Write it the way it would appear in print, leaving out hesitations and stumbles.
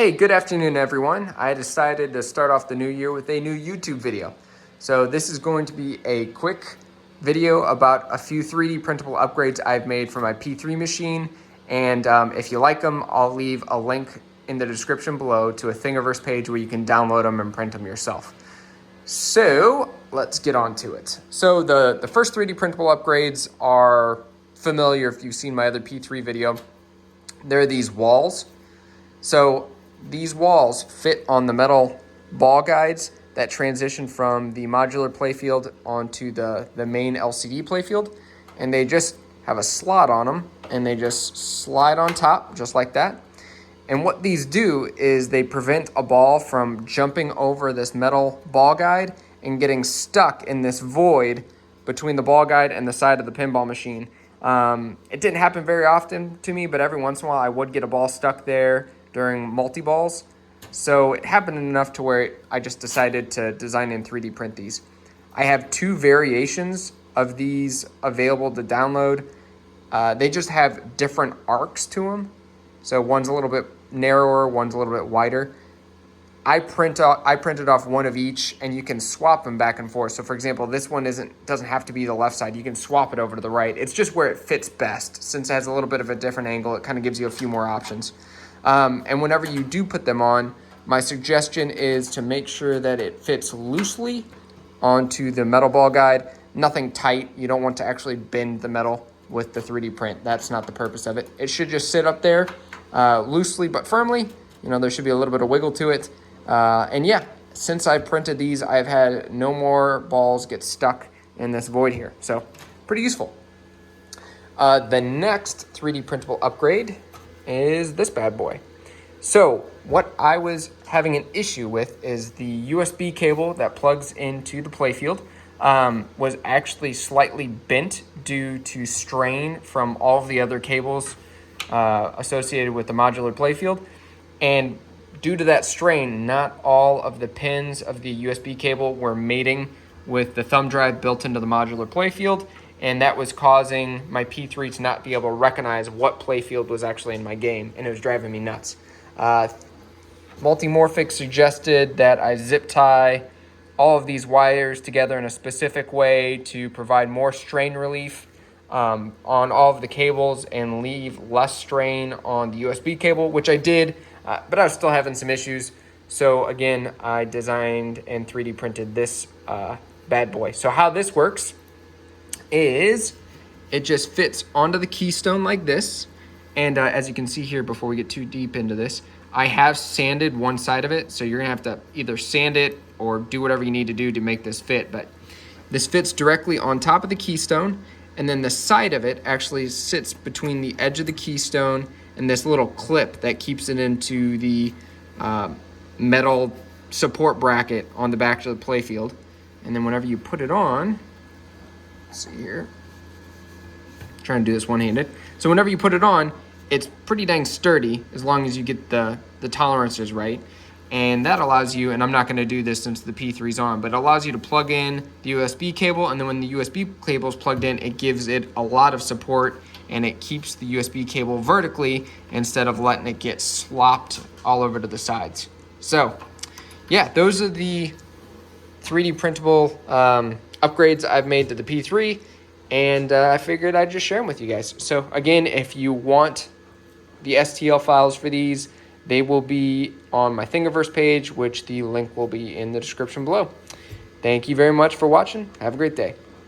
Hey, good afternoon everyone. I decided to start off the new year with a new YouTube video. So this is going to be a quick video about a few 3D printable upgrades I've made for my P3 machine. And if you like them, I'll leave a link in the description below to a Thingiverse page where you can download them and print them yourself. So let's get on to it. So the first 3D printable upgrades are familiar if you've seen my other P3 video. They're these walls. So these walls fit on the metal ball guides that transition from the modular playfield onto the main LCD playfield. And they just have a slot on them and they just slide on top just like that. And what these do is they prevent a ball from jumping over this metal ball guide and getting stuck in this void between the ball guide and the side of the pinball machine. It didn't happen very often to me, but every once in a while I would get a ball stuck there during multi-balls. So it happened enough to where I just decided to design and 3D print these. I have two variations of these available to download. They just have different arcs to them. So one's a little bit narrower, one's a little bit wider. I printed off one of each, and you can swap them back and forth. So for example, this one doesn't have to be the left side. You can swap it over to the right. It's just where it fits best. Since it has a little bit of a different angle, it kind of gives you a few more options. And whenever you do put them on, my suggestion is to make sure that it fits loosely onto the metal ball guide. Nothing tight. You don't want to actually bend the metal with the 3D print. That's not the purpose of it. It should just sit up there loosely but firmly. You know, there should be a little bit of wiggle to it. And yeah, since I printed these, I've had no more balls get stuck in this void here. So pretty useful. The next 3D printable upgrade is this bad boy. So what I was having an issue with is the USB cable that plugs into the playfield was actually slightly bent due to strain from all of the other cables associated with the modular playfield. And due to that strain, not all of the pins of the USB cable were mating with the thumb drive built into the modular playfield, and that was causing my P3 to not be able to recognize what playfield was actually in my game, and it was driving me nuts. Multimorphic suggested that I zip tie all of these wires together in a specific way to provide more strain relief on all of the cables and leave less strain on the USB cable, which I did, but I was still having some issues. So again, I designed and 3D printed this bad boy. So how this works is it just fits onto the keystone like this. And as you can see here, before we get too deep into this, I have sanded one side of it. So you're gonna have to either sand it or do whatever you need to do to make this fit. But this fits directly on top of the keystone. And then the side of it actually sits between the edge of the keystone and this little clip that keeps it into the metal support bracket on the back of the playfield. And then whenever you put it on, let's see here, trying to do this one-handed. So whenever you put it on, it's pretty dang sturdy as long as you get the tolerances right. And that allows you, and I'm not gonna do this since the P3's on, but it allows you to plug in the USB cable, and then when the USB cable is plugged in, it gives it a lot of support and it keeps the USB cable vertically instead of letting it get slopped all over to the sides. So yeah, those are the 3D printable upgrades I've made to the P3, and I figured I'd just share them with you guys. So again, if you want the STL files for these, they will be on my Thingiverse page, which the link will be in the description below. Thank you very much for watching. Have a great day.